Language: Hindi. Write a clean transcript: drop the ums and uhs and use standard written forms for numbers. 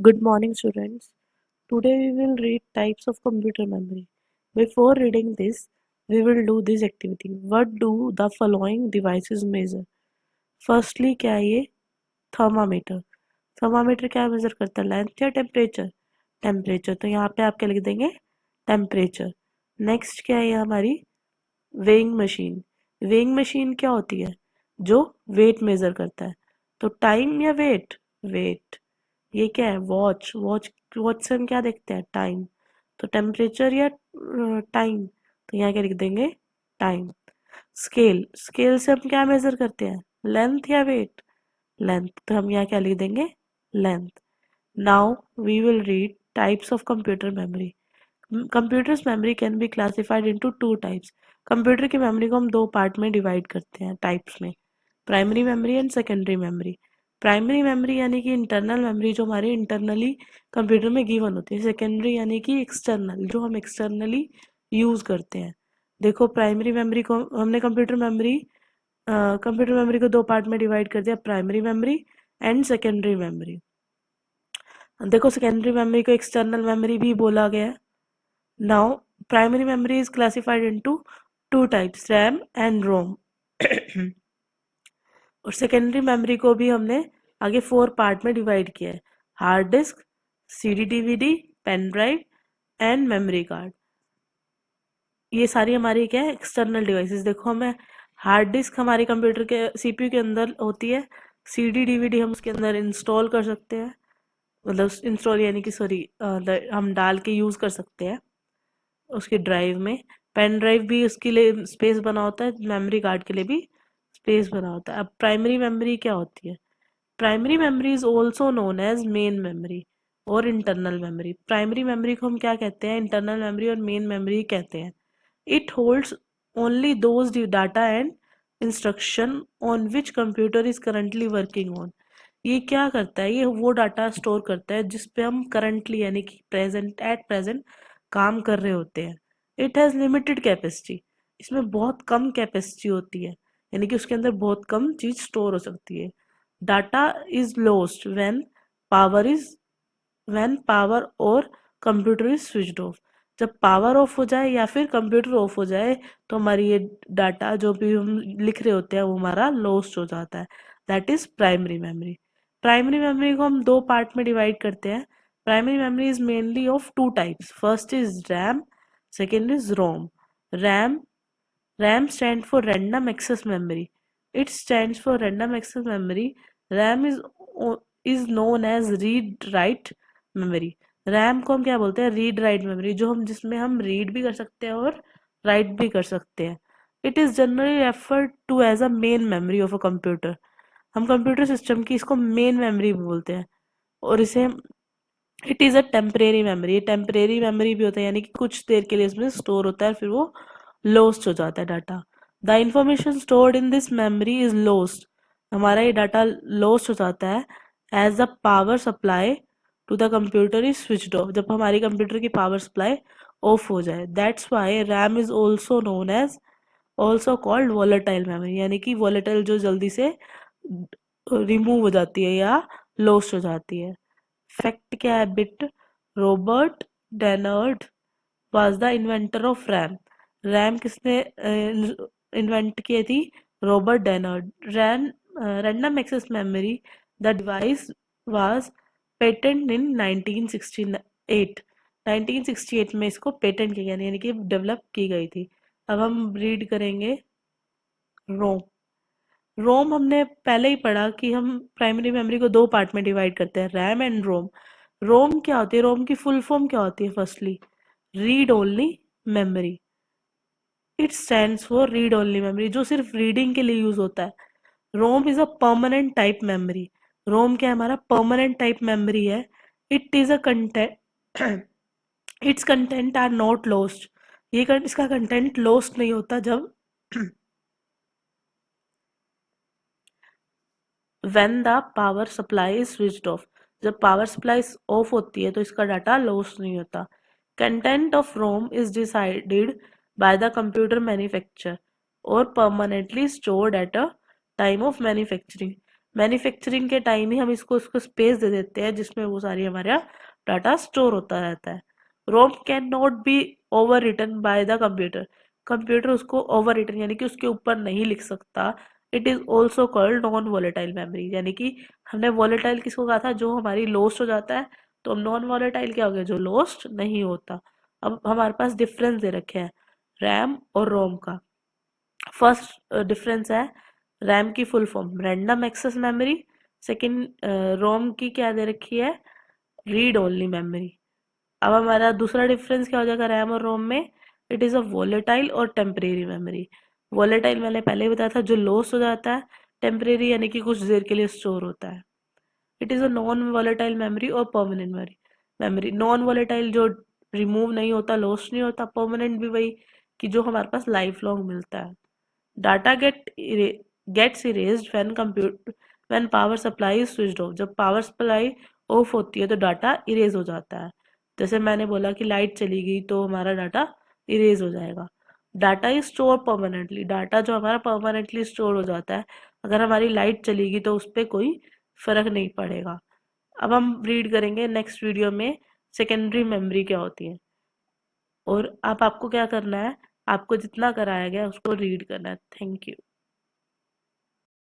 Good morning, students. Today we will read types of computer memory. Before reading this, we will do this activity. What do the following devices measure? Firstly, क्या है ये? थर्मामीटर. थर्मामीटर क्या मेजर करता है? लेंथ या टेम्परेचर? टेम्परेचर. तो यहाँ पे आप क्या लिख देंगे? टेम्परेचर. नेक्स्ट क्या है ये हमारी? Weighing machine. वेइंग मशीन क्या होती है? जो वेट मेजर करता है. तो टाइम या वेट? वेट. ये क्या है? वॉच. वॉच. वॉच से हम क्या देखते हैं? टाइम. तो टेम्परेचर या टाइम? तो यहाँ क्या लिख देंगे? टाइम. स्केल. स्केल से हम क्या मेजर करते हैं? लेंथ या वेट? लेंथ. तो हम यहाँ क्या लिख देंगे? Length. Now we will read types of computer memory. Computers memory can be classified into two types. Computer की मेमोरी को हम दो पार्ट में डिवाइड करते हैं टाइप्स में. Primary memory and secondary memory. Primary memory यानी कि इंटरनल मेमोरी जो हमारे इंटरनली कंप्यूटर में गिवन होती है. सेकेंडरी यानी कि एक्सटर्नल जो हम एक्सटर्नली यूज करते हैं. देखो प्राइमरी मेमोरी को हमने कंप्यूटर मेमोरी को दो पार्ट में डिवाइड कर दिया. Primary memory and secondary memory. देखो सेकेंडरी मेमोरी को एक्सटर्नल मेमोरी भी बोला गया है. Now, primary memory is classified into two types, RAM and ROM. और सेकेंडरी मेमोरी को भी हमने आगे 4 पार्ट में डिवाइड किया है. Hard disk, CD DVD, pen drive and memory card. ये सारी हमारी क्या है? External devices. देखो हमें हार्ड डिस्क हमारे कंप्यूटर के CPU के अंदर होती है. CD DVD हम उसके अंदर इंस्टॉल कर सकते हैं. मतलब इंस्टॉल यानी कि सॉरी हम डाल के यूज़ कर सकते हैं उसकी ड्राइव में. पेन ड्राइव भी उसके लिए स्पेस बना होता है. मेमोरी कार्ड के लिए भी स्पेस बना होता है. अब प्राइमरी मेमोरी क्या होती है? Primary memory is also known as main memory और इंटरनल मेमोरी. प्राइमरी मेमोरी को हम क्या कहते हैं? इंटरनल मेमोरी और मेन मेमोरी कहते हैं. It holds only those data and instruction on which computer is currently working on. ये क्या करता है? ये वो डाटा स्टोर करता है जिस पे हम करंटली यानी कि प्रेजेंट काम कर रहे होते हैं. It has limited capacity. इसमें बहुत कम कैपेसिटी होती है यानी कि उसके अंदर बहुत कम चीज स्टोर हो सकती है. Data is lost when power और कंप्यूटर इज स्विच्ड ऑफ. जब पावर ऑफ हो जाए या फिर कंप्यूटर ऑफ हो जाए तो हमारी ये डाटा जो भी हम लिख रहे होते हैं वो हमारा लॉस्ट हो जाता है. That is primary memory. Primary memory को हम दो पार्ट में डिवाइड करते हैं. Primary memory is mainly of two types. First is RAM, second is ROM. RAM RAM stands for Random Access Memory. It stands for Random Access Memory. RAM is known as Read Write Memory. RAM को हम क्या बोलते हैं? Read write memory. जो हम जिसमें हम रीड भी कर सकते हैं और राइट भी कर सकते हैं. It is generally referred to as a main memory of a computer. हम कंप्यूटर सिस्टम की इसको मेन मेमोरी बोलते हैं. और इसे it is a temporary memory. ये टेम्परेरी मेमोरी भी होता है यानी कि कुछ देर के लिए इसमें स्टोर होता है फिर वो लॉस्ट हो जाता है data. The information stored in this memory is lost. हमारा ये डाटा लॉस्ट हो जाता है as the power supply to the computer is switched off. जब हमारी कंप्यूटर की पावर सप्लाई ऑफ हो जाए. That's why RAM is also known as also called volatile memory. यानी कि वॉलेटाइल जो जल्दी से रिमूव हो जाती है या लॉस्ट हो जाती है. फैक्ट क्या है? But Robert Dennard was the inventor of RAM. RAM किसने इन्वेंट की थी? Robert Dennard. Random access memory the device was patent in 1968. 1968 में इसको पेटेंट किया गया यानी कि डेवलप की गई थी. अब हम रीड करेंगे रोम. रोम हमने पहले ही पढ़ा कि हम प्राइमरी मेमोरी को दो पार्ट में डिवाइड करते हैं, रैम एंड रोम. रोम क्या होती है? रोम की फुल फॉर्म क्या होती है? Firstly read only memory. It stands for read only memory जो सिर्फ रीडिंग के लिए यूज होता है. ROM is a permanent type memory. ROM क्या है? हमारा परमानेंट टाइप मेमोरी है. It is a content it's content are not lost. इसका कंटेंट लॉस्ट नहीं होता जब when the power supply is switched off. जब पावर सप्लाई ऑफ होती है तो इसका डाटा लॉस नहीं होता. Content of ROM is decided by the computer manufacture और permanently stored at a time of manufacturing. Manufacturing के टाइम ही हम इसको उसको स्पेस दे देते हैं जिसमें वो सारी हमारा डाटा स्टोर होता रहता है। ROM can not be overwritten by the computer, computer उसको ओवर रिटन यानी कि उसके ऊपर नहीं लिख सकता। It is also called non volatile memory, यानी कि हमने वॉलेटाइल किसको कहा था, जो हमारी लोस्ट हो जाता है, तो नॉन वॉलेटाइल क्या हो गया, जो लोस्ट नहीं होता। अब हमारे पास डिफरेंस दे रखे हैं रैम और रोम का। फर्स्ट डिफरेंस है रैम की full form random access memory, second ROM की क्या दे रखी है, रीड ओनली मेमोरी। अब हमारा दूसरा डिफरेंस क्या हो जाएगा रैम और रोम में, इट इज़ अ वोलेटाइल और टेम्परेरी मेमोरी। वोलेटाइल मैंने पहले ही बताया था जो लॉस हो जाता है, टेम्परेरी यानी कि कुछ देर के लिए स्टोर होता है। It is a non volatile memory और permanent memory. Memory non volatile जो रिमूव नहीं होता, लॉस नहीं होता, परमानेंट भी वही कि जो हमारे पास लाइफ लॉन्ग मिलता है। Data gets erased when power supply is switched off, जब पावर सप्लाई ऑफ होती है तो डाटा इरेज हो जाता है। जैसे मैंने बोला कि लाइट चली गई तो हमारा डाटा इरेज हो जाएगा। Data is store permanently, data जो हमारा परमानेंटली स्टोर हो जाता है, अगर हमारी लाइट चली गई तो उस पर कोई फर्क नहीं पड़ेगा। अब हम रीड करेंगे नेक्स्ट वीडियो में सेकेंडरी मेमोरी क्या होती है। और अब आपको क्या करना है, आपको जितना कराया गया उसको रीड करना है। Thank you.